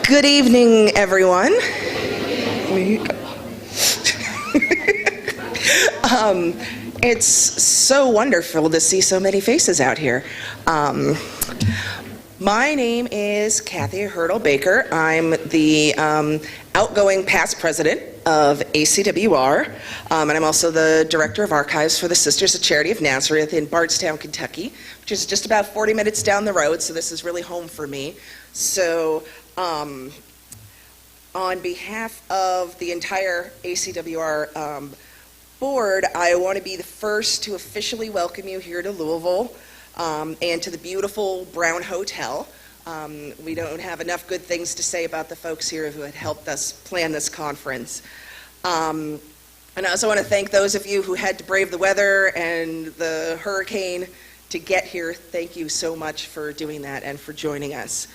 Good evening, everyone. It's so wonderful to see so many faces out here. My name is Kathleen Hertel-Baker. I'm the outgoing past president of ACWR, and I'm also the director of archives for the Sisters of Charity of Nazareth in Bardstown, Kentucky, which is just about 40 minutes down the road, so this is really home for me. So on behalf of the entire ACWR board, I want to be the first to officially welcome you here to Louisville and to the beautiful Brown Hotel. We don't have enough good things to say about the folks here who had helped us plan this conference. And I also want to thank those of you who had to brave the weather and the hurricane to get here. Thank you so much for doing that and for joining us.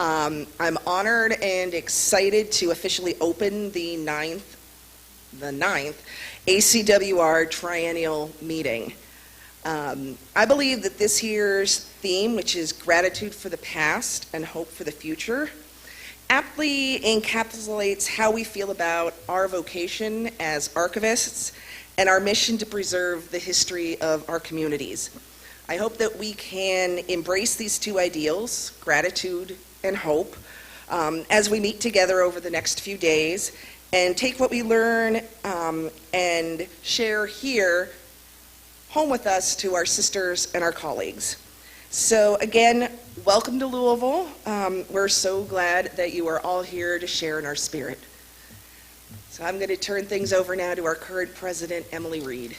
I'm honored and excited to officially open the ninth ACWR Triennial meeting. I believe that this year's theme, which is gratitude for the past and hope for the future, aptly encapsulates how we feel about our vocation as archivists and our mission to preserve the history of our communities. I hope that we can embrace these two ideals, gratitude and hope, as we meet together over the next few days and take what we learn and share here home with us to our sisters and our colleagues. So again, welcome to Louisville. We're so glad that you are all here to share in our spirit. So I'm going to turn things over now to our current president, Emily Reed.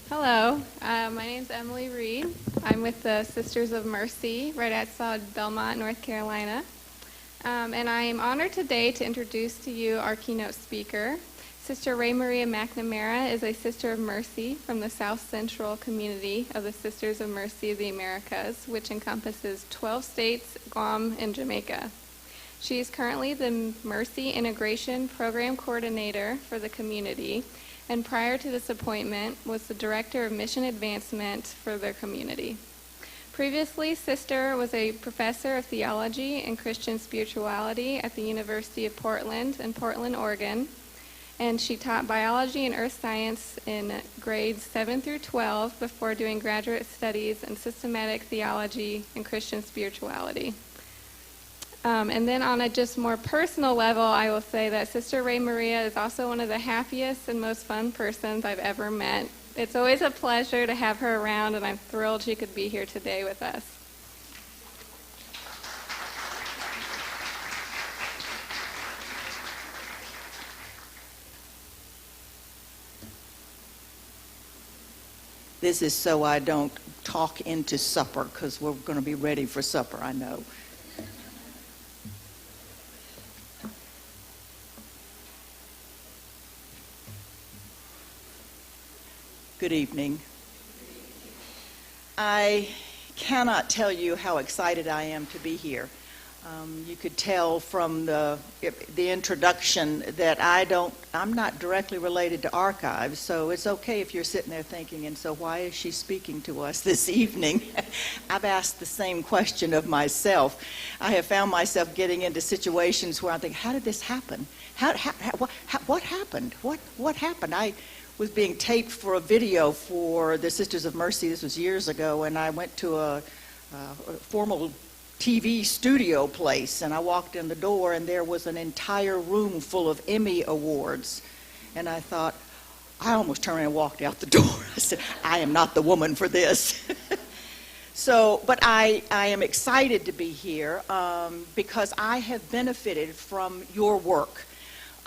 Hello, my name's Emily Reed. I'm with the Sisters of Mercy right outside Belmont, North Carolina. And I am honored today to introduce to you our keynote speaker. Sister Ray Maria McNamara is a Sister of Mercy from the South Central community of the Sisters of Mercy of the Americas, which encompasses 12 states, Guam, and Jamaica. She is currently the Mercy Integration Program Coordinator for the community, and prior to this appointment was the Director of Mission Advancement for their community. Previously, Sister was a professor of theology and Christian spirituality at the University of Portland in Portland, Oregon, and she taught biology and earth science in grades 7 through 12 before doing graduate studies in systematic theology and Christian spirituality. And then on a just more personal level, I will say that Sister Ray Maria is also one of the happiest and most fun persons I've ever met. It's always a pleasure to have her around, and I'm thrilled she could be here today with us. This is so I don't talk into supper, because we're going to be ready for supper, I know. Good evening. I cannot tell you how excited I am to be here. You could tell from the introduction that I'm not directly related to archives, so it's okay if you're sitting there thinking, and so why is she speaking to us this evening? I've asked the same question of myself. I have found myself getting into situations where I think, how did this happen? What happened? What happened? I was being taped for a video for the Sisters of Mercy. This was years ago, and I went to a formal TV studio place, and I walked in the door, and there was an entire room full of Emmy awards. And I thought, I almost turned around and walked out the door. I said, I am not the woman for this. But I am excited to be here because I have benefited from your work.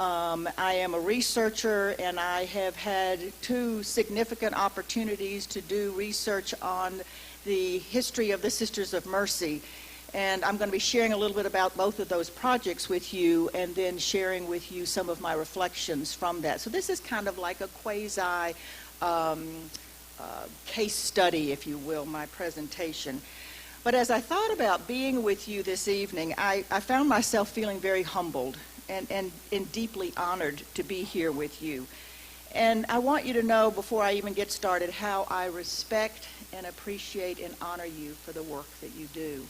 I am a researcher, and I have had 2 significant opportunities to do research on the history of the Sisters of Mercy. And I'm going to be sharing a little bit about both of those projects with you, and then sharing with you some of my reflections from that. So this is kind of like a quasi case study, if you will, my presentation. But as I thought about being with you this evening, I found myself feeling very humbled and deeply honored to be here with you. And I want you to know, before I even get started, how I respect and appreciate and honor you for the work that you do.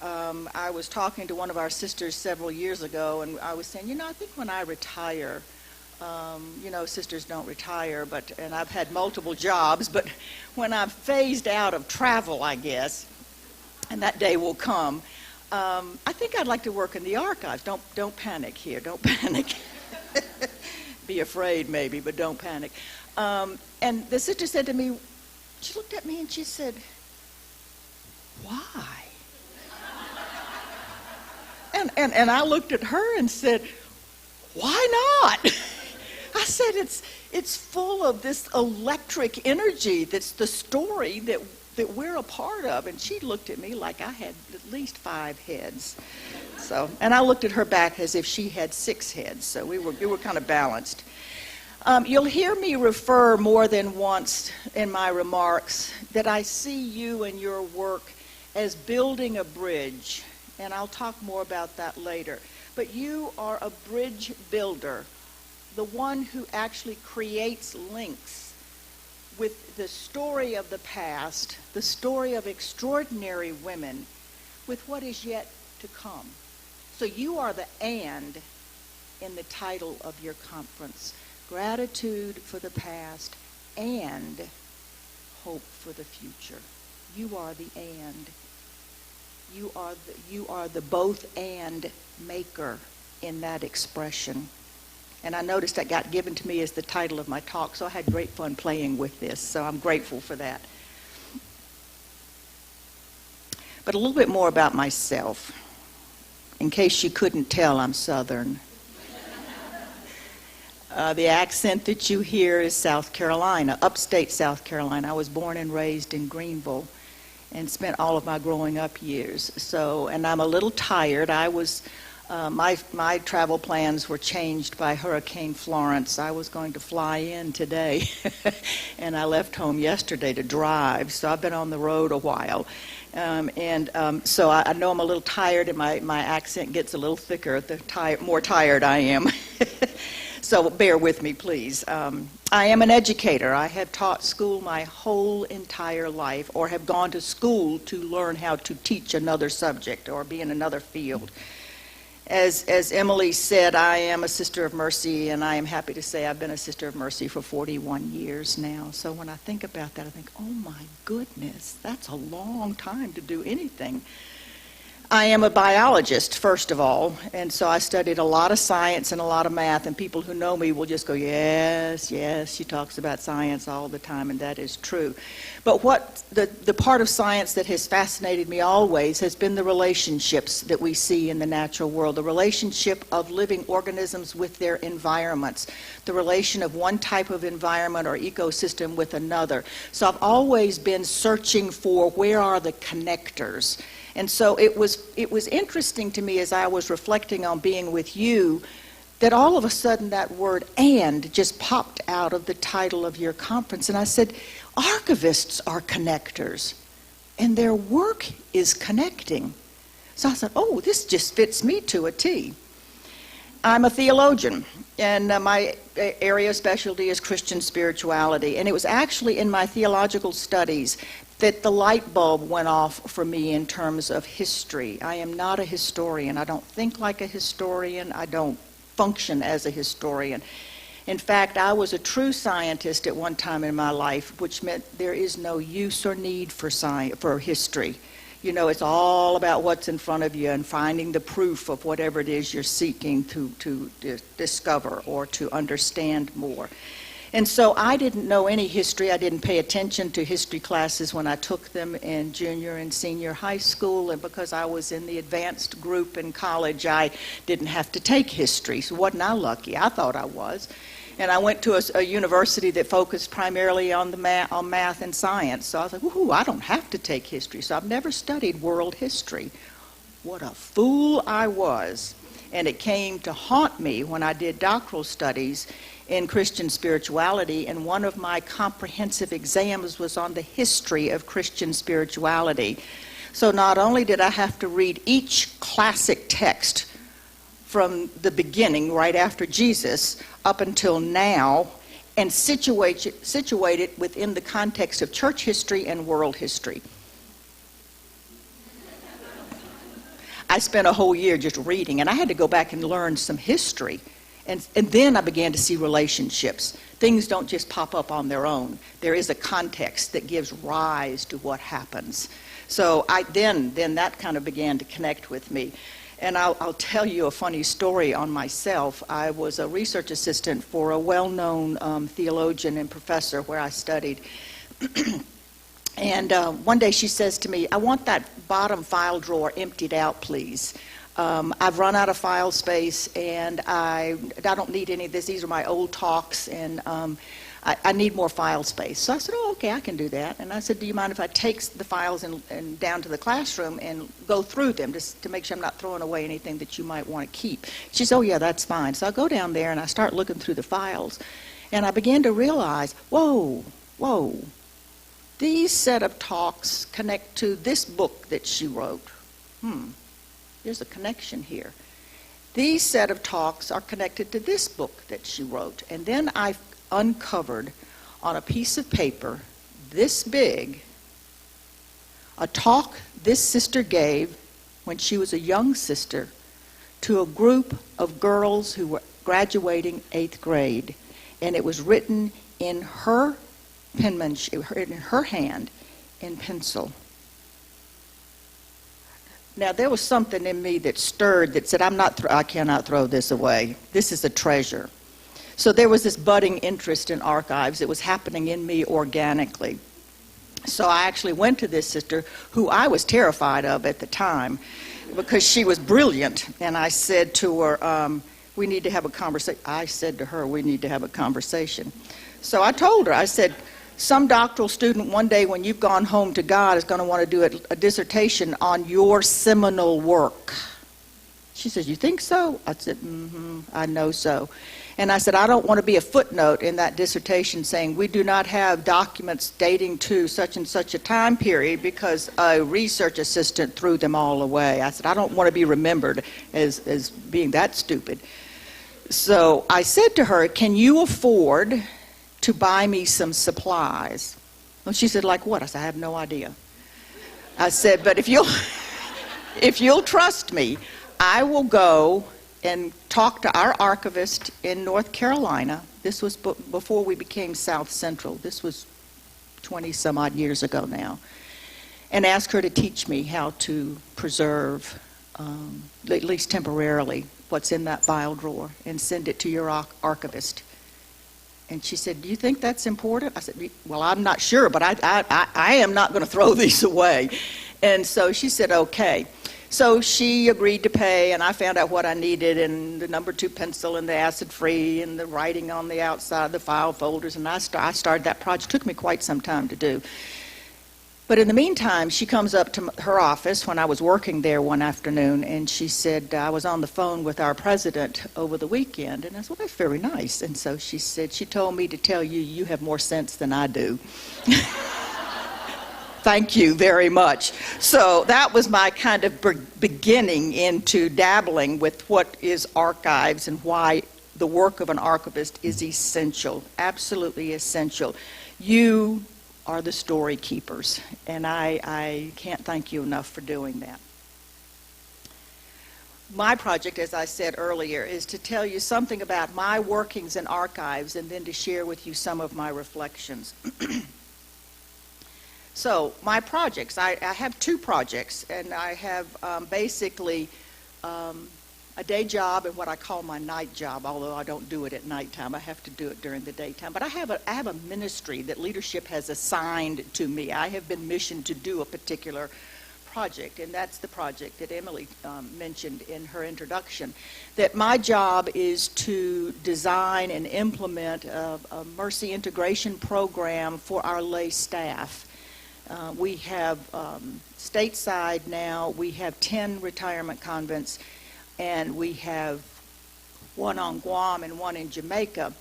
I was talking to one of our sisters several years ago, and I was saying, I think when I retire, sisters don't retire, and I've had multiple jobs, but when I'm phased out of travel, I guess, and that day will come, I think I'd like to work in the archives. Don't panic here. Don't panic. Be afraid maybe, but don't panic. And the sister said to me, she looked at me and she said, "Why?" And I looked at her and said, "Why not?" I said, it's full of this electric energy that's the story that we're a part of. And she looked at me like I had at least 5 heads. So, and I looked at her back as if she had 6 heads. So we were kind of balanced. You'll hear me refer more than once in my remarks that I see you and your work as building a bridge. And I'll talk more about that later. But you are a bridge builder, the one who actually creates links with the story of the past, the story of extraordinary women, with what is yet to come. So you are the "and" in the title of your conference. Gratitude for the past and hope for the future. You are the "and." You are the both "and" maker in that expression. And I noticed that got given to me as the title of my talk, so I had great fun playing with this, so I'm grateful for that. But a little bit more about myself. In case you couldn't tell, I'm Southern. The accent that you hear is South Carolina, upstate South Carolina. I was born and raised in Greenville and spent all of my growing up years. So, and I'm a little tired. I was, my travel plans were changed by Hurricane Florence. I was going to fly in today, and I left home yesterday to drive. So I've been on the road a while. So I know I'm a little tired, and my accent gets a little thicker the more tired I am. So bear with me, please. I am an educator. I have taught school my whole entire life, or have gone to school to learn how to teach another subject or be in another field. As Emily said, I am a Sister of Mercy, and I am happy to say I've been a Sister of Mercy for 41 years now. So when I think about that, I think, oh my goodness, that's a long time to do anything. I am a biologist, first of all, and so I studied a lot of science and a lot of math, and people who know me will just go, yes, she talks about science all the time, and that is true. But what the part of science that has fascinated me always has been the relationships that we see in the natural world, the relationship of living organisms with their environments, the relation of one type of environment or ecosystem with another. So I've always been searching for where are the connectors. And so it was interesting to me as I was reflecting on being with you that all of a sudden that word "and" just popped out of the title of your conference. And I said, archivists are connectors, and their work is connecting. So I said, oh, this just fits me to a T. I'm a theologian, and my area of specialty is Christian spirituality. And it was actually in my theological studies that the light bulb went off for me in terms of history. I am not a historian. I don't think like a historian. I don't function as a historian. In fact, I was a true scientist at one time in my life, which meant there is no use or need for history. You know, it's all about what's in front of you and finding the proof of whatever it is you're seeking to discover or to understand more. And so I didn't know any history. I didn't pay attention to history classes when I took them in junior and senior high school. And because I was in the advanced group in college, I didn't have to take history. So wasn't I lucky? I thought I was. And I went to a university that focused primarily on math and science. So I was like, woohoo, I don't have to take history. So I've never studied world history. What a fool I was. And it came to haunt me when I did doctoral studies in Christian spirituality, and one of my comprehensive exams was on the history of Christian spirituality. So not only did I have to read each classic text from the beginning, right after Jesus, up until now, and situate it within the context of church history and world history. I spent a whole year just reading, and I had to go back and learn some history. And then I began to see relationships. Things don't just pop up on their own. There is a context that gives rise to what happens. So then that kind of began to connect with me. And I'll tell you a funny story on myself. I was a research assistant for a well-known theologian and professor where I studied. And one day she says to me, "I want that bottom file drawer emptied out, please. I've run out of file space, and I don't need any of this. These are my old talks, and I need more file space." So I said, "Oh, okay, I can do that." And I said, "Do you mind if I take the files and down to the classroom and go through them just to make sure I'm not throwing away anything that you might want to keep?" She said, "Oh, yeah, that's fine." So I go down there, and I start looking through the files, and I began to realize, whoa, these set of talks connect to this book that she wrote. There's a connection here. These set of talks are connected to this book that she wrote. And then I uncovered on a piece of paper this big a talk this sister gave when she was a young sister to a group of girls who were graduating 8th grade. And it was written in her penmanship, in her hand, in pencil. Now, there was something in me that stirred that said, I cannot throw this away. This is a treasure. So there was this budding interest in archives. It was happening in me organically. So I actually went to this sister, who I was terrified of at the time, because she was brilliant. And I said to her, we need to have a conversation. I said to her, we need to have a conversation. So I told her, I said, some doctoral student one day when you've gone home to God is going to want to do a dissertation on your seminal work. She says, "You think so?" I said, I know so. And I said, I don't want to be a footnote in that dissertation saying we do not have documents dating to such and such a time period because a research assistant threw them all away. I said, I don't want to be remembered as being that stupid. So I said to her, "Can you afford to buy me some supplies?" Well, she said, "Like what?" I said, "I have no idea." I said, "But if you'll trust me, I will go and talk to our archivist in North Carolina." This was before we became South Central. This was 20 some odd years ago now. And ask her to teach me how to preserve, at least temporarily, what's in that file drawer and send it to your archivist. And she said, "Do you think that's important?" I said, "Well, I'm not sure, but I am not going to throw these away." And so she said, "Okay." So she agreed to pay, and I found out what I needed, and the number 2 pencil, and the acid-free, and the writing on the outside of the file folders, and I started that project. It took me quite some time to do. But in the meantime, she comes up to her office when I was working there one afternoon, and she said, "I was on the phone with our president over the weekend." And I said, "Well, that's very nice." And so she said, "She told me to tell you, you have more sense than I do." Thank you very much. So that was my kind of beginning into dabbling with what is archives and why the work of an archivist is essential, absolutely essential. You are the story keepers, and I can't thank you enough for doing that. My project, as I said earlier, is to tell you something about my workings in archives and then to share with you some of my reflections. So my projects, I have 2 projects, and I have basically a day job and what I call my night job, although I don't do it at nighttime. I have to do it during the daytime. But I have a ministry that leadership has assigned to me. I have been missioned to do a particular project, and that's the project that Emily mentioned in her introduction, that my job is to design and implement a mercy integration program for our lay staff. We have stateside now, we have 10 retirement convents, and we have one on Guam and one in Jamaica.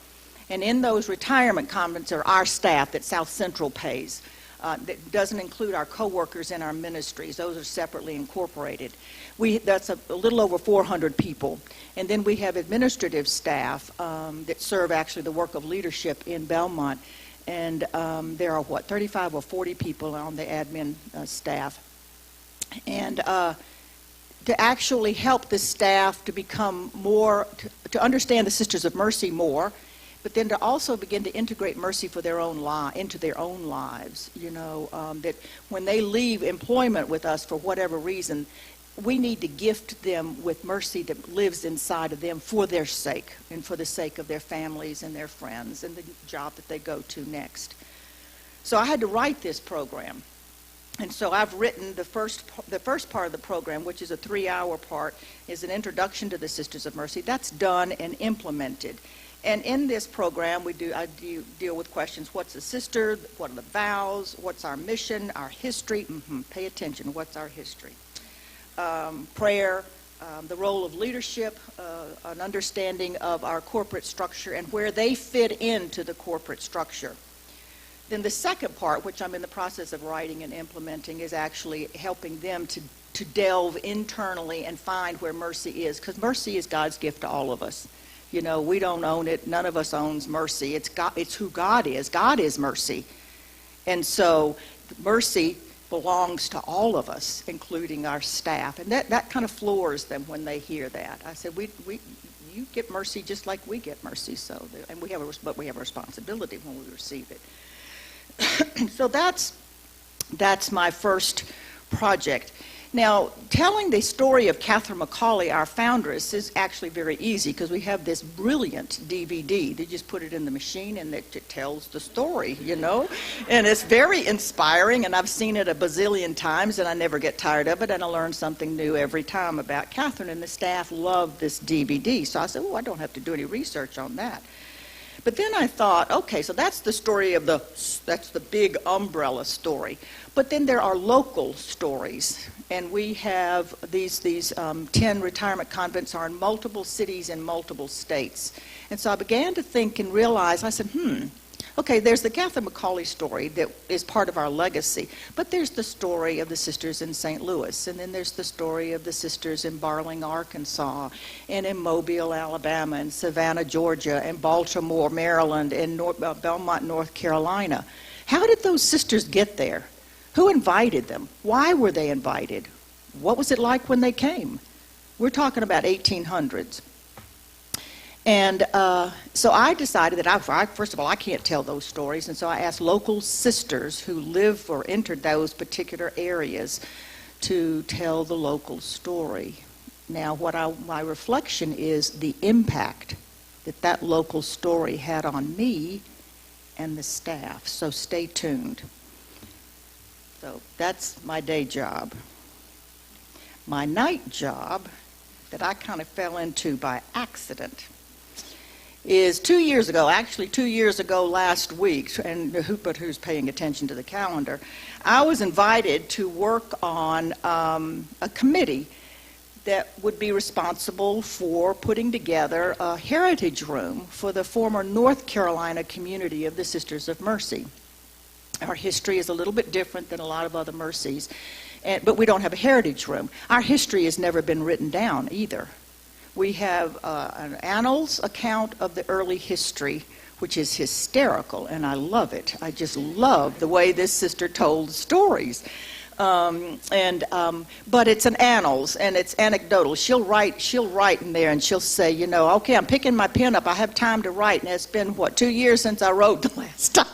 And in those retirement convents are our staff that South Central pays. That doesn't include our co-workers and our ministries. Those are separately incorporated. That's a little over 400 people. And then we have administrative staff that serve actually the work of leadership in Belmont. And there are, 35 or 40 people on the admin staff. And to actually help the staff to become more, to understand the Sisters of Mercy more, but then to also begin to integrate mercy for their own into their own lives. That when they leave employment with us for whatever reason, we need to gift them with mercy that lives inside of them for their sake and for the sake of their families and their friends and the job that they go to next. So I had to write this program. And so I've written the first part of the program, which is a 3-hour part, is an introduction to the Sisters of Mercy. That's done and implemented. And in this program, I deal with questions: what's a sister? What are the vows? What's our mission? Our history? Pay attention. What's our history? Prayer, the role of leadership, an understanding of our corporate structure and where they fit into the corporate structure. Then the second part, which I'm in the process of writing and implementing, is actually helping them to delve internally and find where mercy is, because mercy is God's gift to all of us. We don't own it. None of us owns mercy. It's God, it's who God is. God is mercy. And so mercy belongs to all of us, including our staff. And that kind of floors them when they hear that. I said, you get mercy just like we get mercy. And we have a responsibility when we receive it. So that's my first project. Now, telling the story of Catherine McCauley, our foundress, is actually very easy because we have this brilliant DVD. They just put it in the machine and it tells the story, And it's very inspiring, and I've seen it a bazillion times, and I never get tired of it, and I learn something new every time about Catherine, and the staff love this DVD. So I said, I don't have to do any research on that. But then I thought, okay, so that's the story that's the big umbrella story. But then there are local stories, and we have these 10 retirement convents are in multiple cities in multiple states. And so I began to think and realize, I said, okay, there's the Catherine McCauley story that is part of our legacy, but there's the story of the sisters in St. Louis, and then there's the story of the sisters in Barling, Arkansas, and in Mobile, Alabama, and Savannah, Georgia, and Baltimore, Maryland, and Belmont, North Carolina. How did those sisters get there? Who invited them? Why were they invited? What was it like when they came? We're talking about 1800s. And so I decided that, first of all, I can't tell those stories. And so I asked local sisters who live or entered those particular areas to tell the local story. Now, my reflection is the impact that local story had on me and the staff. So stay tuned. So that's my day job. My night job, that I kind of fell into by accident, is 2 years ago, actually 2 years ago last week, but who's paying attention to the calendar, I was invited to work on a committee that would be responsible for putting together a heritage room for the former North Carolina community of the Sisters of Mercy. Our history is a little bit different than a lot of other mercies, but we don't have a heritage room. Our history has never been written down either. We have an annals account of the early history, which is hysterical, and I love it. I just love the way this sister told stories. But it's an annals, and it's anecdotal. She'll write in there, and she'll say, okay, I'm picking my pen up. I have time to write, and it's been, 2 years since I wrote the last time.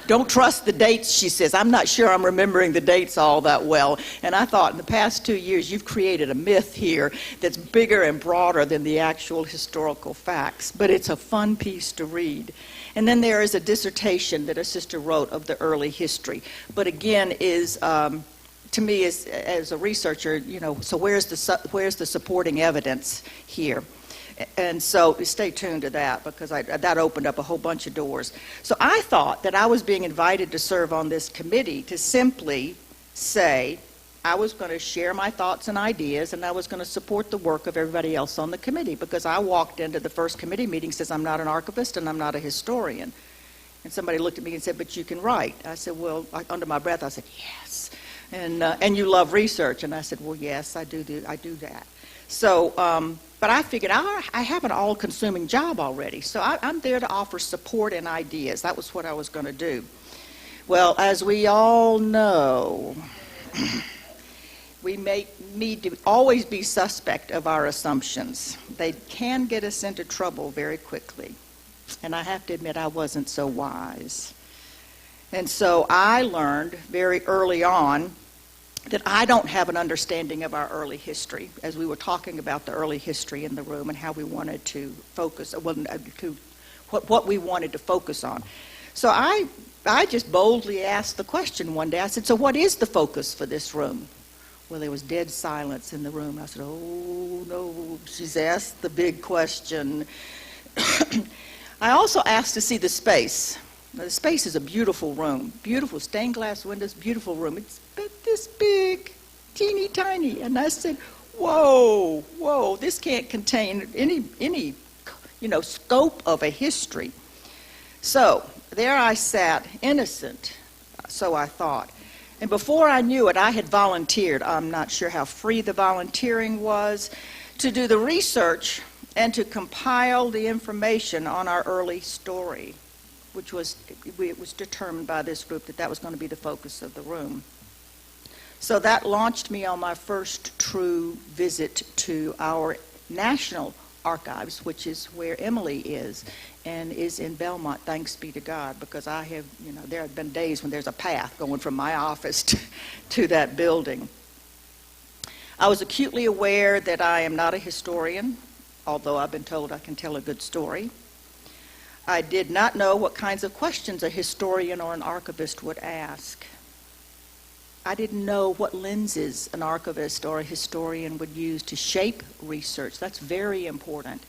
Don't trust the dates, she says. I'm not sure I'm remembering the dates all that well. And I thought, in the past 2 years, you've created a myth here that's bigger and broader than the actual historical facts. But it's a fun piece to read. And then there is a dissertation that a sister wrote of the early history. But again, is to me, as a researcher, so where's the supporting evidence here? And so stay tuned to that, because that opened up a whole bunch of doors. So I thought that I was being invited to serve on this committee to simply say I was going to share my thoughts and ideas, and I was going to support the work of everybody else on the committee, because I walked into the first committee meeting, says I'm not an archivist and I'm not a historian. And somebody looked at me and said, but you can write. I said, well, under my breath, I said, yes. And you love research. And I said, well, yes, I do that. So, but I figured I have an all-consuming job already. So I'm there to offer support and ideas. That was what I was going to do. Well, as we all know, we need to always be suspect of our assumptions. They can get us into trouble very quickly. And I have to admit, I wasn't so wise. And so I learned very early on that I don't have an understanding of our early history, as we were talking about the early history in the room and how we wanted to focus, what we wanted to focus on. So I just boldly asked the question one day. I said, so what is the focus for this room? Well, there was dead silence in the room. I said, oh, no, she's asked the big question. I also asked to see the space. Now, the space is a beautiful room, beautiful stained glass windows, beautiful room. It's this big, teeny tiny. And I said, whoa, this can't contain any scope of a history. So there I sat, innocent, so I thought. And before I knew it, I had volunteered. I'm not sure how free the volunteering was, to do the research and to compile the information on our early story, which was, it was determined by this group that was going to be the focus of the room. So that launched me on my first true visit to our national archives, which is where Emily is, and is in Belmont, thanks be to God, because I have, there have been days when there's a path going from my office to that building. I was acutely aware that I am not a historian, although I've been told I can tell a good story. I did not know what kinds of questions a historian or an archivist would ask. I didn't know what lenses an archivist or a historian would use to shape research. That's very important.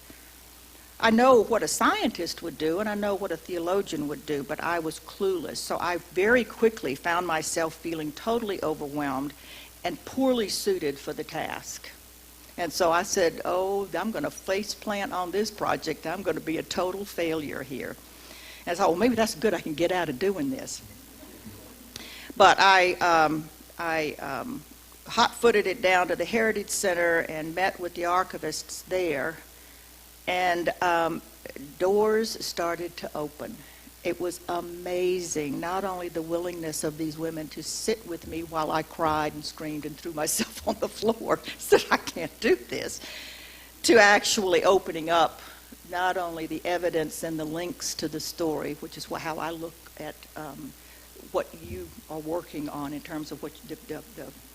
I know what a scientist would do, and I know what a theologian would do, but I was clueless. So I very quickly found myself feeling totally overwhelmed and poorly suited for the task. And so I said, I'm going to face plant on this project. I'm going to be a total failure here. And I thought, well, maybe that's good. I can get out of doing this. But I hot-footed it down to the Heritage Center and met with the archivists there. And doors started to open. It was amazing, not only the willingness of these women to sit with me while I cried and screamed and threw myself on the floor, said, I can't do this, to actually opening up not only the evidence and the links to the story, which is how I look at what you are working on in terms of what the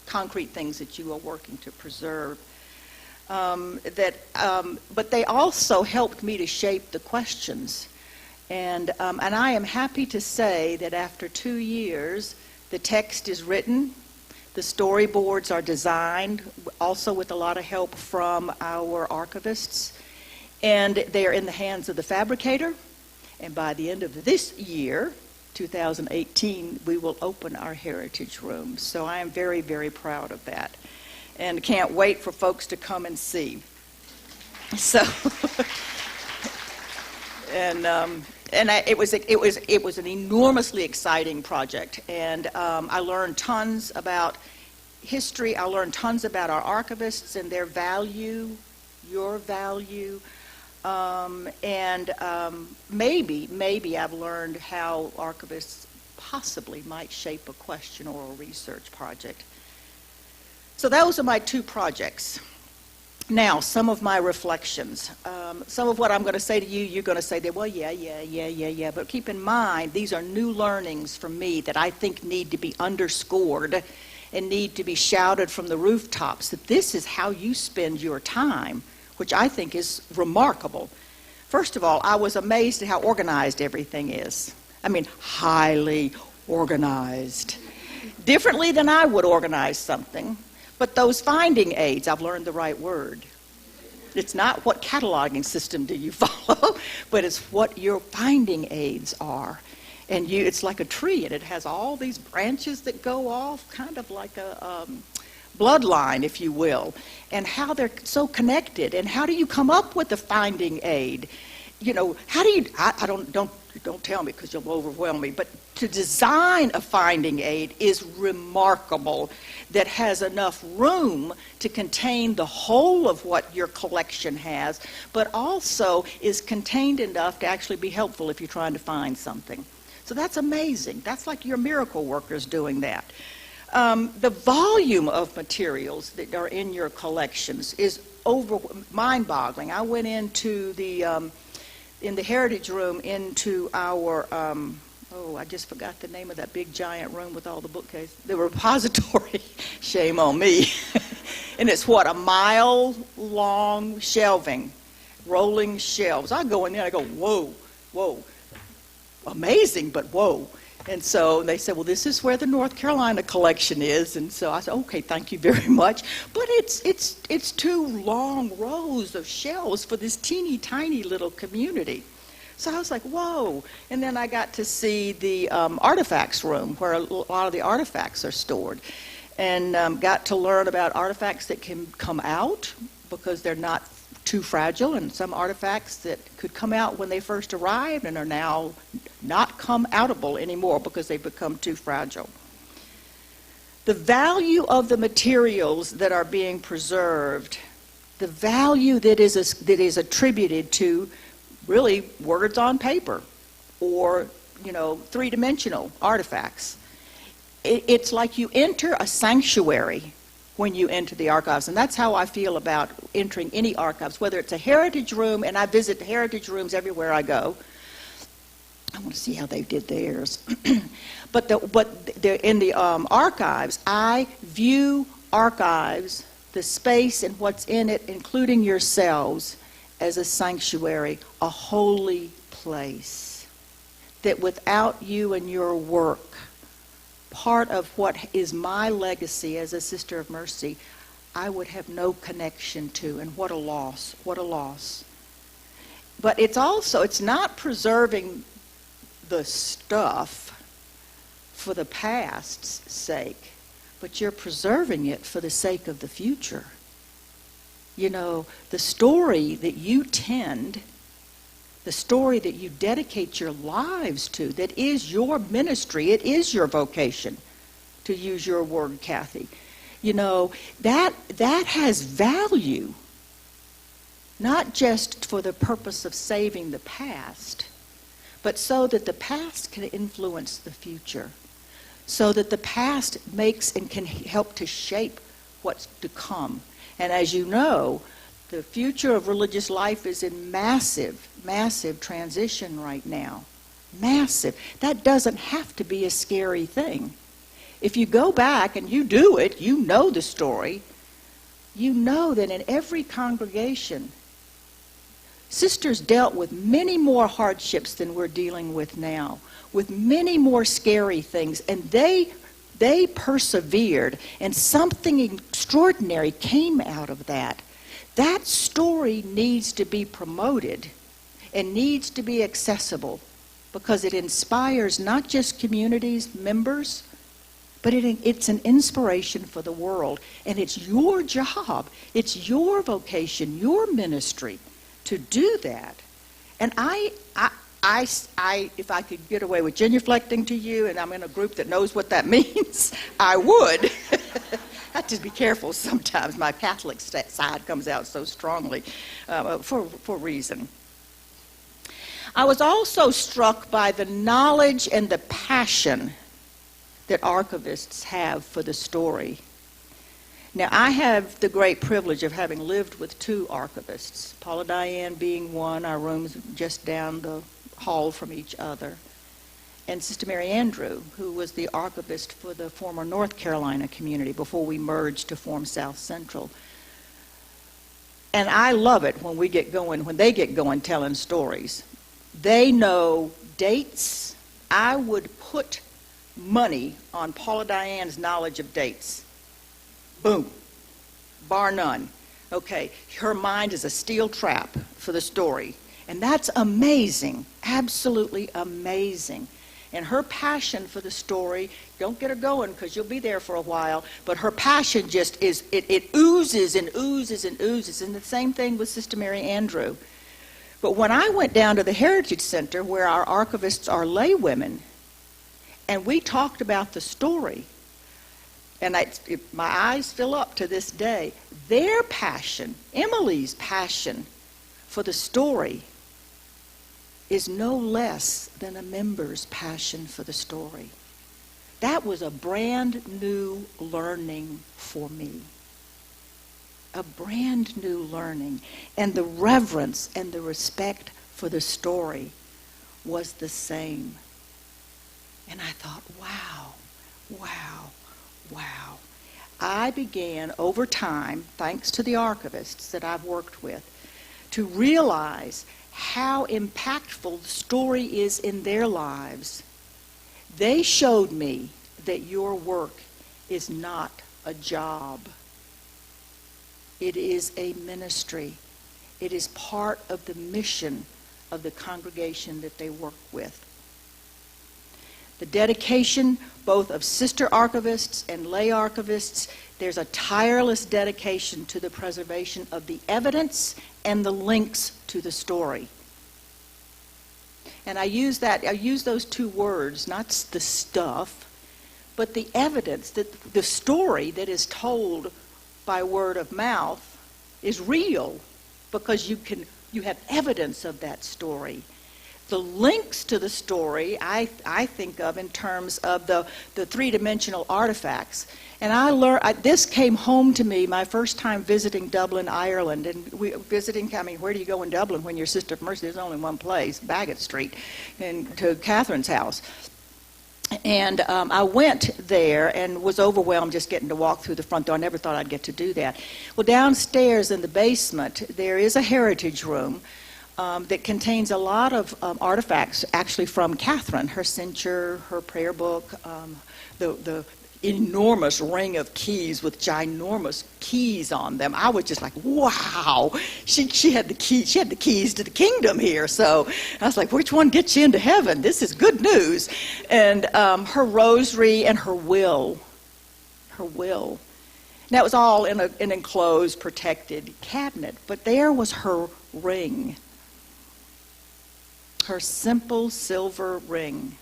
concrete things that you are working to preserve. But they also helped me to shape the questions. And I am happy to say that after 2 years, the text is written, the storyboards are designed, also with a lot of help from our archivists, and they are in the hands of the fabricator. And by the end of this year, 2018, we will open our heritage room. So I am very, very proud of that, and can't wait for folks to come and see. So, it was an enormously exciting project, and I learned tons about history. I learned tons about our archivists and their value, your value, and maybe I've learned how archivists possibly might shape a question or a research project. So those are my 2 projects. Now, some of my reflections. Some of what I'm going to say to you, you're going to say, well, yeah. But keep in mind, these are new learnings for me that I think need to be underscored and need to be shouted from the rooftops, that this is how you spend your time, which I think is remarkable. First of all, I was amazed at how organized everything is. I mean, highly organized. Differently than I would organize something. But those finding aids, I've learned the right word. It's not what cataloging system do you follow, but it's what your finding aids are. And it's like a tree, and it has all these branches that go off, kind of like a bloodline, if you will, and how they're so connected. And how do you come up with a finding aid? How do you? I don't don't tell me because you'll overwhelm me, but to design a finding aid is remarkable, that has enough room to contain the whole of what your collection has, but also is contained enough to actually be helpful if you're trying to find something. So that's amazing. That's like your miracle workers doing that. The volume of materials that are in your collections is mind-boggling. I went into in the Heritage Room into our, I just forgot the name of that big giant room with all the bookcases. The repository, shame on me. And it's a mile-long shelving, rolling shelves. I go in there and I go, whoa, whoa. Amazing, but whoa. And so they said, well, this is where the North Carolina collection is. And so I said, okay, thank you very much. But it's 2 long rows of shelves for this teeny tiny little community. So I was like, whoa. And then I got to see the artifacts room where a lot of the artifacts are stored. And got to learn about artifacts that can come out because they're not too fragile, and some artifacts that could come out when they first arrived and are now not come outable anymore because they've become too fragile. The value of the materials that are being preserved, the value that is attributed to really words on paper or, three-dimensional artifacts. It's like you enter a sanctuary when you enter the archives. And that's how I feel about entering any archives, whether it's a heritage room, and I visit heritage rooms everywhere I go. I want to see how they did theirs. But in the archives, I view archives, the space and what's in it, including yourselves, as a sanctuary, a holy place. That without you and your work, part of what is my legacy as a Sister of Mercy, I would have no connection to, and what a loss, what a loss. But it's not preserving the stuff for the past's sake, but you're preserving it for the sake of the future. The story that you tend, the story that you dedicate your lives to, that is your ministry, it is your vocation, to use your word, Kathy. That has value, not just for the purpose of saving the past, but so that the past can influence the future, so that the past makes and can help to shape what's to come. And as you know, the future of religious life is in massive, massive transition right now. Massive. That doesn't have to be a scary thing. If you go back and you do it, you know the story. You know that in every congregation, sisters dealt with many more hardships than we're dealing with now, with many more scary things, and they persevered, and something extraordinary came out of that. That story needs to be promoted and needs to be accessible because it inspires not just communities, members, but it's an inspiration for the world. And it's your job, it's your vocation, your ministry to do that. And if I could get away with genuflecting to you, and I'm in a group that knows what that means, I would. I have to be careful sometimes. My Catholic side comes out so strongly for reason. I was also struck by the knowledge and the passion that archivists have for the story. Now, I have the great privilege of having lived with 2 archivists, Paula Diane being one, our rooms just down the hall from each other, and Sister Mary Andrew, who was the archivist for the former North Carolina community before we merged to form South Central. And I love it when they get going telling stories. They know dates. I would put money on Paula Diane's knowledge of dates. Boom. Bar none. Okay, her mind is a steel trap for the story. And that's amazing, absolutely amazing. And her passion for the story, don't get her going because you'll be there for a while, but her passion just it oozes and oozes and oozes. And the same thing with Sister Mary Andrew. But when I went down to the Heritage Center, where our archivists are lay women, and we talked about the story, and my eyes fill up to this day, their passion, Emily's passion for the story, is no less than a member's passion for the story. That was a brand new learning for me. A brand new learning. And the reverence and the respect for the story was the same. And I thought, wow, wow, wow. I began over time, thanks to the archivists that I've worked with, to realize how impactful the story is in their lives. They showed me that your work is not a job. It is a ministry. It is part of the mission of the congregation that they work with. The dedication both of sister archivists and lay archivists, there's a tireless dedication to the preservation of the evidence and the links to the story. And I use those two words, not the stuff, but the evidence, that the story that is told by word of mouth is real, because you have evidence of that story. The links to the story I think of in terms of the three-dimensional artifacts. And this came home to me my first time visiting Dublin, Ireland. And where do you go in Dublin when your Sister of Mercy? There's only one place, Bagot Street, and to Catherine's house. And I went there and was overwhelmed just getting to walk through the front door. I never thought I'd get to do that. Well, downstairs in the basement, there is a heritage room that contains a lot of artifacts, actually from Catherine, her cincture, her prayer book, the enormous ring of keys with ginormous keys on them. I was just like, wow, she had the keys to the kingdom here. So I was like, which one gets you into heaven? This is good news. And her rosary and her will. Now, it was all in an enclosed, protected cabinet, but there was her ring. Her simple silver ring.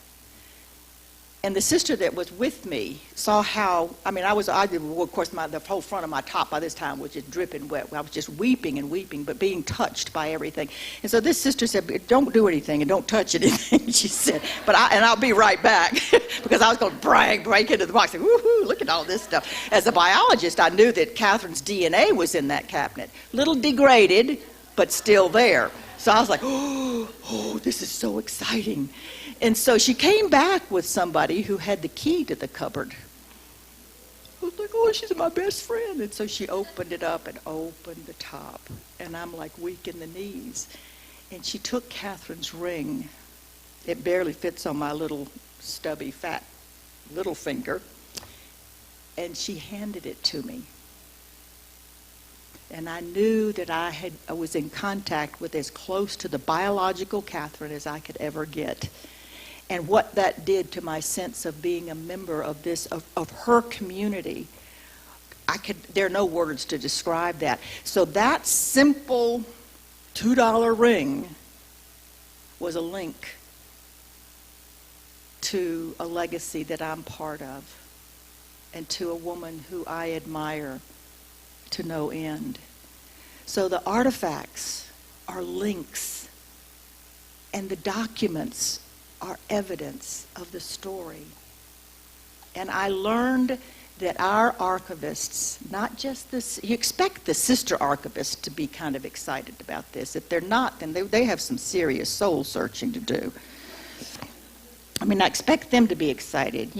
And the sister that was with me saw how, of course, the whole front of my top by this time was just dripping wet. I was just weeping and weeping, but being touched by everything. And so this sister said, don't do anything and don't touch anything, she said. I'll be right back, because I was going to break into the box and woohoo, look at all this stuff. As a biologist, I knew that Catherine's DNA was in that cabinet. Little degraded, but still there. So I was like, oh, this is so exciting. And so she came back with somebody who had the key to the cupboard. I was like, oh, she's my best friend. And so she opened it up and opened the top. And I'm like weak in the knees. And she took Catherine's ring. It barely fits on my little stubby, fat little finger. And she handed it to me. And I knew that I was in contact with as close to the biological Catherine as I could ever get. And what that did to my sense of being a member of her community, there are no words to describe that. So that simple $2 ring was a link to a legacy that I'm part of, and to a woman who I admire to no end. So the artifacts are links, and the documents are evidence of the story. And I learned that our archivists, not just this, you expect the sister archivists to be kind of excited about this. If they're not, then they have some serious soul searching to do. I expect them to be excited,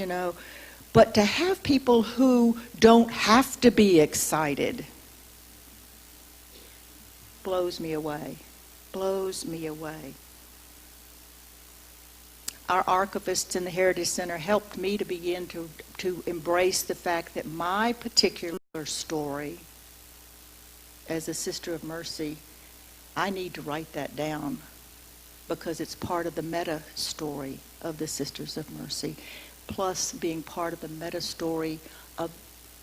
but to have people who don't have to be excited blows me away. Our archivists in the Heritage Center helped me to begin to embrace the fact that my particular story as a Sister of Mercy, I need to write that down, because it's part of the meta story of the Sisters of Mercy, plus being part of the meta story of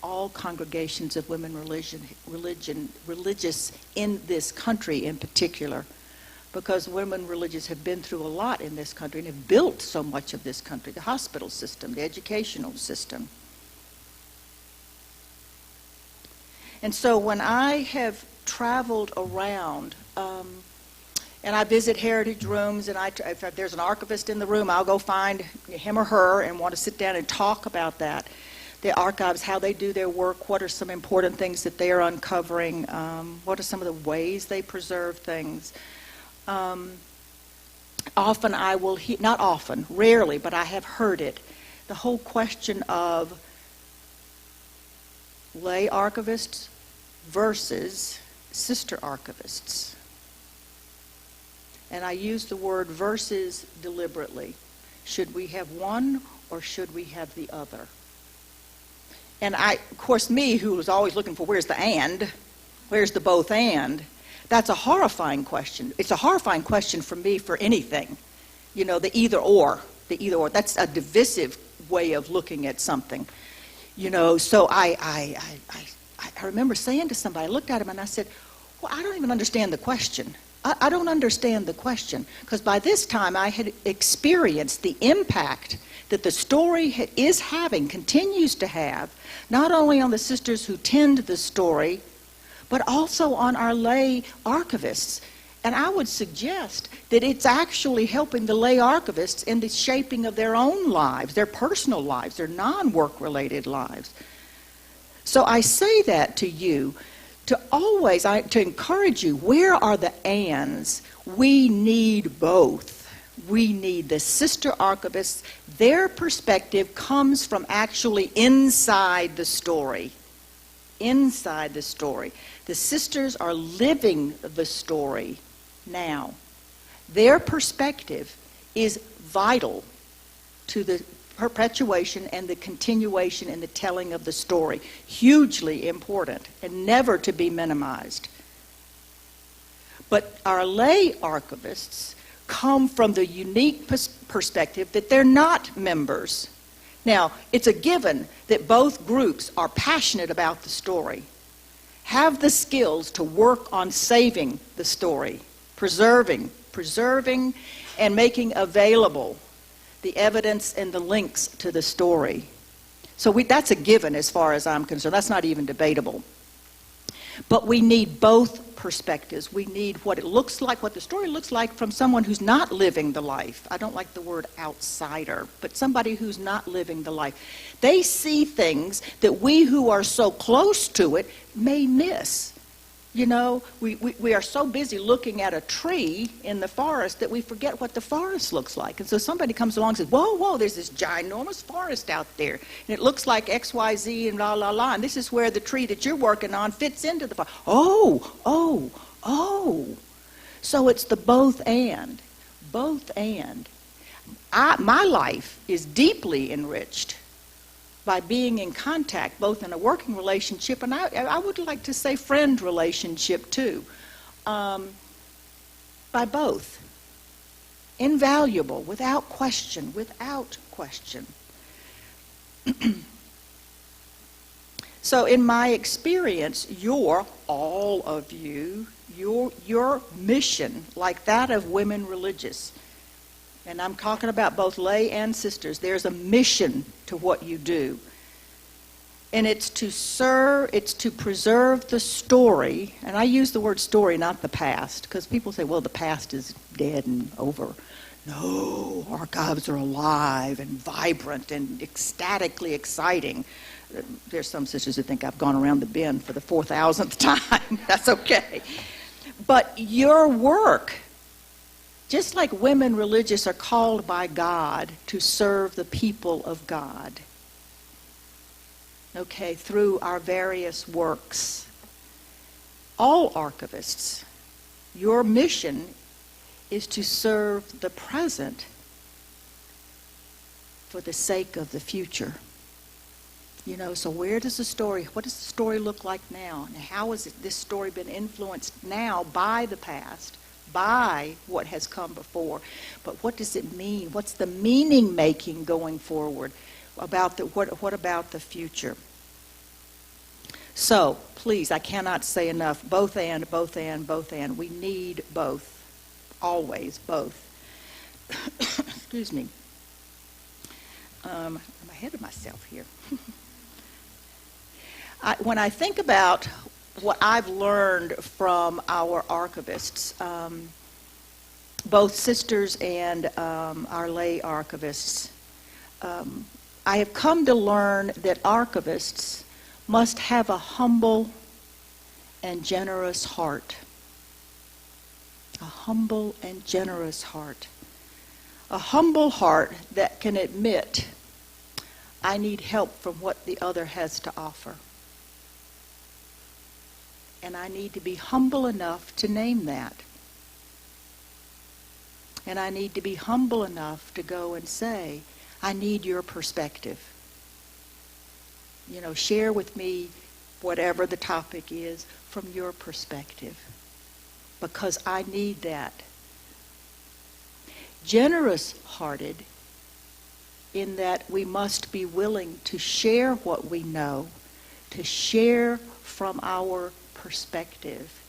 all congregations of women religious in this country in particular, because women religious have been through a lot in this country and have built so much of this country, the hospital system, the educational system. And so when I have traveled around, and I visit heritage rooms, and if there's an archivist in the room, I'll go find him or her and want to sit down and talk about that. The archives, how they do their work, what are some important things that they are uncovering, what are some of the ways they preserve things. Often I will hear, not often, rarely, but I have heard it, the whole question of lay archivists versus sister archivists. And I use the word versus deliberately. Should we have one or should we have the other? And of course, me, who was always looking for where's the and, where's the both and, that's a horrifying question. It's a horrifying question for me for anything. You know, the either or. That's a divisive way of looking at something. You know, so I remember saying to somebody, I looked at him and I said, well, I don't even understand the question. I don't understand the question. Because by this time I had experienced the impact that the story is having, continues to have, not only on the sisters who tend the story, but also on our lay archivists. And I would suggest that it's actually helping the lay archivists in the shaping of their own lives, their personal lives, their non-work related lives. So I say that to you to encourage you, where are the ands? We need both. We need the sister archivists. Their perspective comes from actually inside the story. Inside the story. The sisters are living the story now. Their perspective is vital to the perpetuation and the continuation and the telling of the story. Hugely important and never to be minimized. But our lay archivists come from the unique perspective that they're not members. Now, it's a given that both groups are passionate about the story, have the skills to work on saving the story, preserving, and making available the evidence and the links to the story. So that's a given as far as I'm concerned. That's not even debatable. But we need both perspectives. We need what it looks like, what the story looks like from someone who's not living the life. I don't like the word outsider, but somebody who's not living the life. They see things that we who are so close to it may miss. You know, we are so busy looking at a tree in the forest that we forget what the forest looks like. And so somebody comes along and says, whoa, there's this ginormous forest out there. And it looks like X, Y, Z, and la, la, la. And this is where the tree that you're working on fits into the forest. Oh. So it's the both and. Both and. My life is deeply enriched by being in contact, both in a working relationship and I would like to say friend relationship too, by both. Invaluable, without question. So in my experience, all of you, your mission, like that of women religious, and I'm talking about both lay and sisters, there's a mission to what you do. And it's to preserve the story, and I use the word story, not the past, because people say, well, the past is dead and over. No, archives are alive and vibrant and ecstatically exciting. There's some sisters who think I've gone around the bend for the 4,000th time. That's okay. But your work, just like women religious are called by God to serve the people of God, okay, through our various works. All archivists, your mission is to serve the present for the sake of the future. You know, so what does the story look like now? And how has this story been influenced now by the past? By what has come before, but what does it mean? What's the meaning making going forward about what about the future? So please, I cannot say enough. Both and. We need both. always, both. Excuse me. I'm ahead of myself here. When I think about what I've learned from our archivists, both sisters and our lay archivists, I have come to learn that archivists must have a humble and generous heart. A humble and generous heart. A humble heart that can admit, I need help from what the other has to offer. And I need to be humble enough to name that. And I need to be humble enough to go and say, I need your perspective. Share with me whatever the topic is from your perspective. Because I need that. Generous-hearted in that we must be willing to share what we know, to share from our perspective.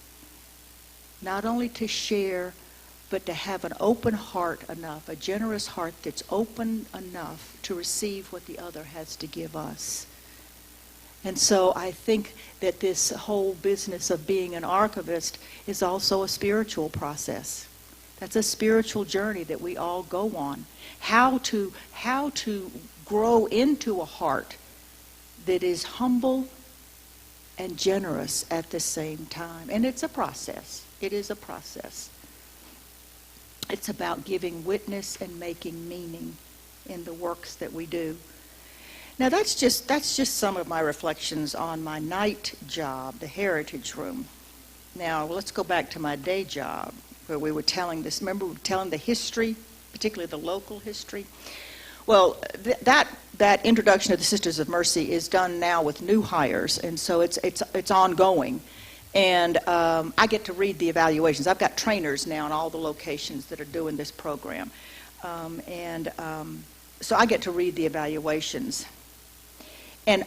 Not only to share, but to have an open heart enough, a generous heart that's open enough to receive what the other has to give us. And so I think that this whole business of being an archivist is also a spiritual process. That's a spiritual journey that we all go on. How to grow into a heart that is humble and generous at the same time. And it's a process. It is a process. It's about giving witness and making meaning in the works that we do. Now that's just some of my reflections on my night job, the Heritage Room. Now let's go back to my day job where we were telling this. Remember, we were telling the history, particularly the local history. Well, that introduction to the Sisters of Mercy is done now with new hires, and so it's ongoing. And I get to read the evaluations. I've got trainers now in all the locations that are doing this program. So I get to read the evaluations. And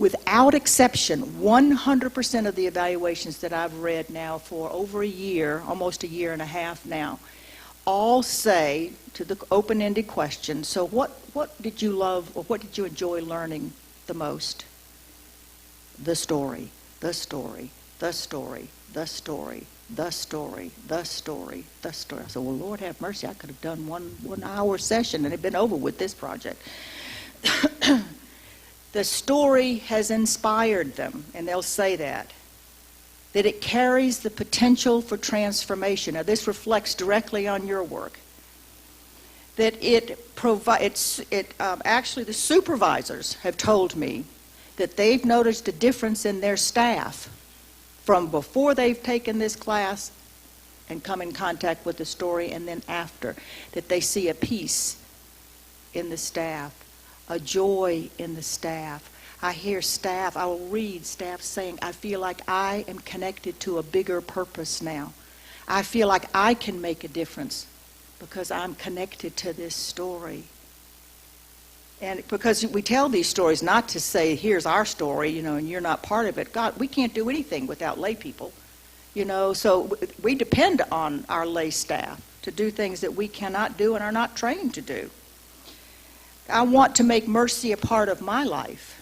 without exception, 100% of the evaluations that I've read now for over a year, almost a year and a half now, all say to the open-ended question, so what did you love or what did you enjoy learning the most? The story, the story, the story, the story, the story, the story, the story. I said, well, Lord have mercy, I could have done one hour session and it had been over with this project. The story has inspired them, and they'll say that it carries the potential for transformation. Now, this reflects directly on your work. That it provides, actually the supervisors have told me that they've noticed a difference in their staff from before they've taken this class and come in contact with the story, and then after, that they see a peace in the staff, a joy in the staff. I hear staff, I will read staff saying, I feel like I am connected to a bigger purpose now. I feel like I can make a difference because I'm connected to this story. And because we tell these stories not to say, here's our story, and you're not part of it. God, we can't do anything without lay people. So we depend on our lay staff to do things that we cannot do and are not trained to do. I want to make mercy a part of my life.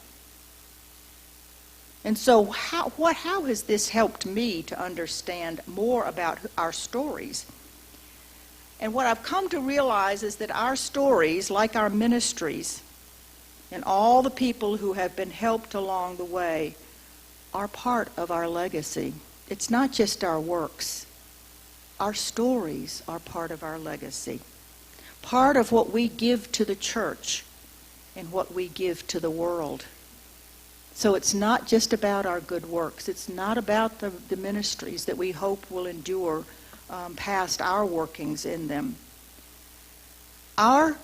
And so how has this helped me to understand more about our stories? And what I've come to realize is that our stories, like our ministries, and all the people who have been helped along the way, are part of our legacy. It's not just our works. Our stories are part of our legacy. Part of what we give to the church and what we give to the world. So it's not just about our good works. It's not about the ministries that we hope will endure past our workings in them. Our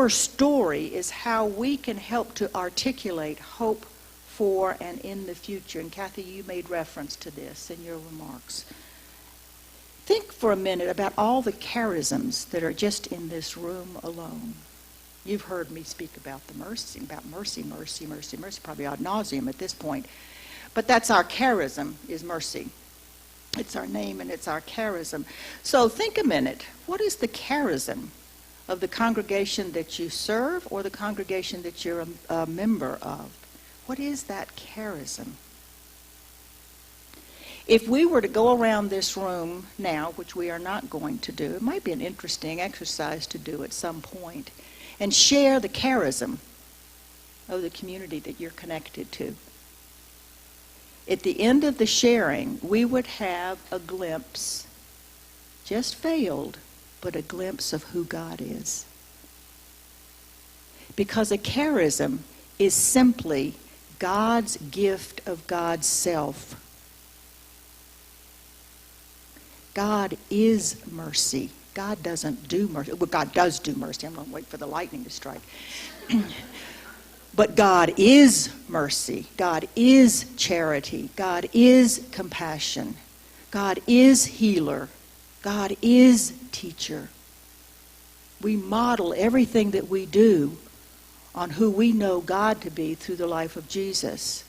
story is how we can help to articulate hope for and in the future. And Kathy, you made reference to this in your remarks. Think for a minute about all the charisms that are just in this room alone. You've heard me speak about mercy, probably ad nauseum at this point. But that's our charism, is mercy. It's our name and it's our charism. So think a minute. What is the charism of the congregation that you serve or the congregation that you're a member of? What is that charism? If we were to go around this room now, which we are not going to do, it might be an interesting exercise to do at some point, and share the charism of the community that you're connected to. At the end of the sharing, we would have a glimpse, just veiled, but a glimpse of who God is. Because a charism is simply God's gift of God's self. God is mercy. God doesn't do mercy. Well, God does do mercy. I'm going to wait for the lightning to strike. But God is mercy. God is charity. God is compassion. God is healer. God is teacher. We model everything that we do on who we know God to be through the life of Jesus.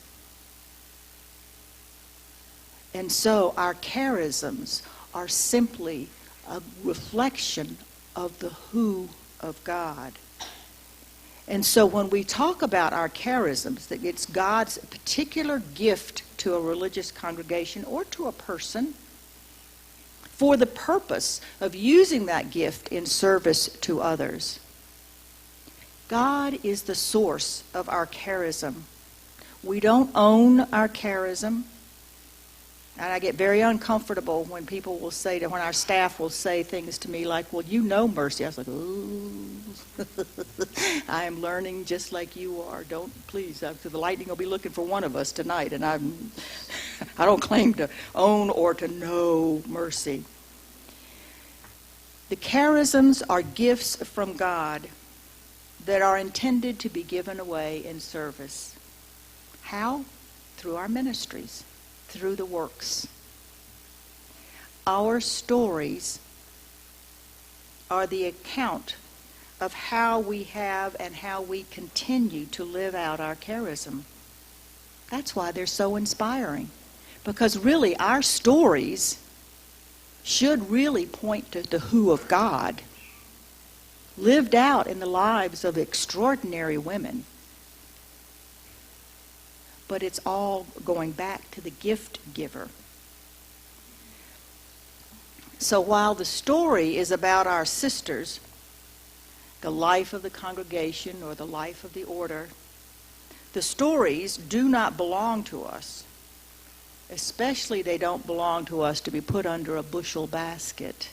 And so our charisms are simply a reflection of the who of God. And so when we talk about our charisms, that it's God's particular gift to a religious congregation or to a person for the purpose of using that gift in service to others. God is the source of our charism. We don't own our charism. And I get very uncomfortable when people will say, when our staff will say things to me like, well, you know mercy. I was like, ooh, I am learning just like you are. Don't, please, the lightning will be looking for one of us tonight. And I don't claim to own or to know mercy. The charisms are gifts from God that are intended to be given away in service. How? Through our ministries. Through the works. Our stories are the account of how we have and how we continue to live out our charism. That's why they're so inspiring. Because really our stories should really point to the who of God, lived out in the lives of extraordinary women. But it's all going back to the gift giver. So while the story is about our sisters, the life of the congregation or the life of the order, the stories do not belong to us. Especially they don't belong to us to be put under a bushel basket,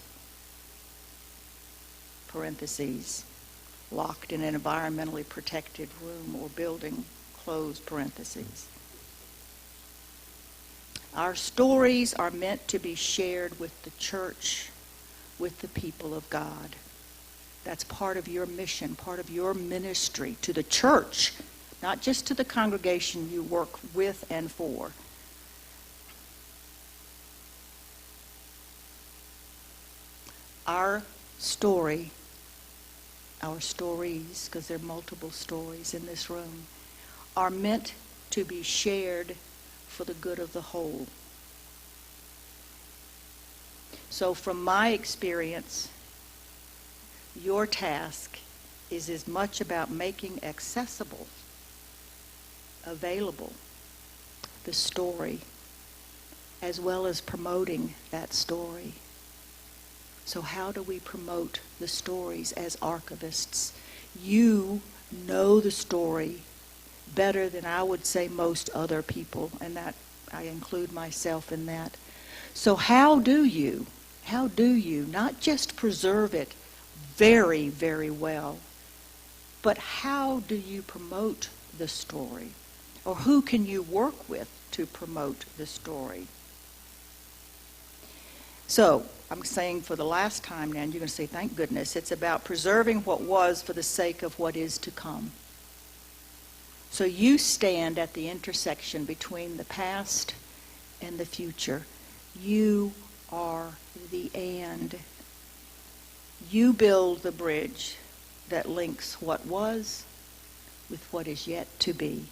parentheses, locked in an environmentally protected room or building, close parentheses. Our stories are meant to be shared with the church, with the people of God. That's part of your mission, part of your ministry to the church, not just to the congregation you work with and for. Our story, our stories, because there are multiple stories in this room, are meant to be shared for the good of the whole. So from my experience, your task is as much about making accessible, available, the story, as well as promoting that story. So how do we promote the stories as archivists? You know the story better than I would say most other people, and that I include myself in that. So how do you not just preserve it very, very well, but how do you promote the story? Or who can you work with to promote the story? So I'm saying for the last time now, and you're going to say, thank goodness, it's about preserving what was for the sake of what is to come. So you stand at the intersection between the past and the future. You are the and. You build the bridge that links what was with what is yet to be.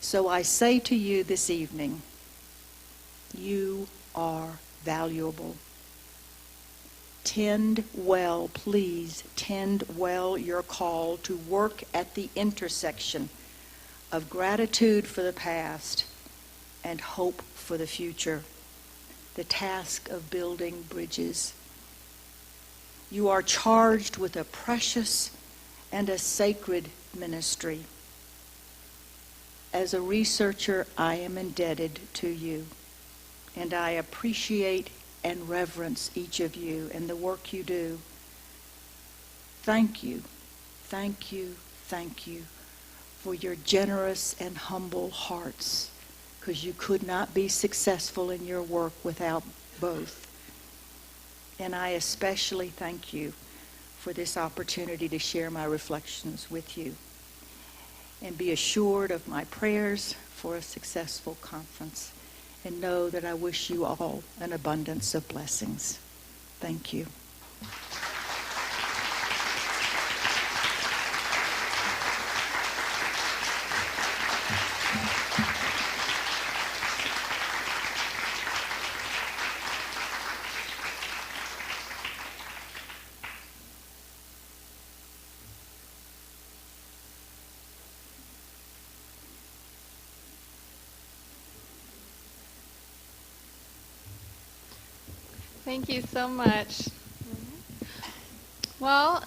So I say to you this evening, You are valuable. Tend well, please, tend well your call to work at the intersection of gratitude for the past and hope for the future, the task of building bridges. You are charged with a precious and a sacred ministry. As a researcher, I am indebted to you, and I appreciate and reverence each of you and the work you do. Thank you, thank you, thank you for your generous and humble hearts, because you could not be successful in your work without both. And I especially thank you for this opportunity to share my reflections with you. And be assured of my prayers for a successful conference. And know that I wish you all an abundance of blessings. Thank you. Thank you so much. Well,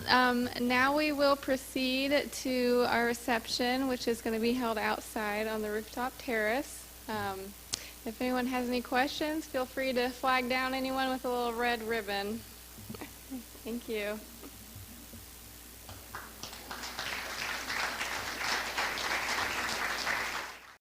now we will proceed to our reception, which is going to be held outside on the rooftop terrace. If anyone has any questions, feel free to flag down anyone with a little red ribbon. Thank you.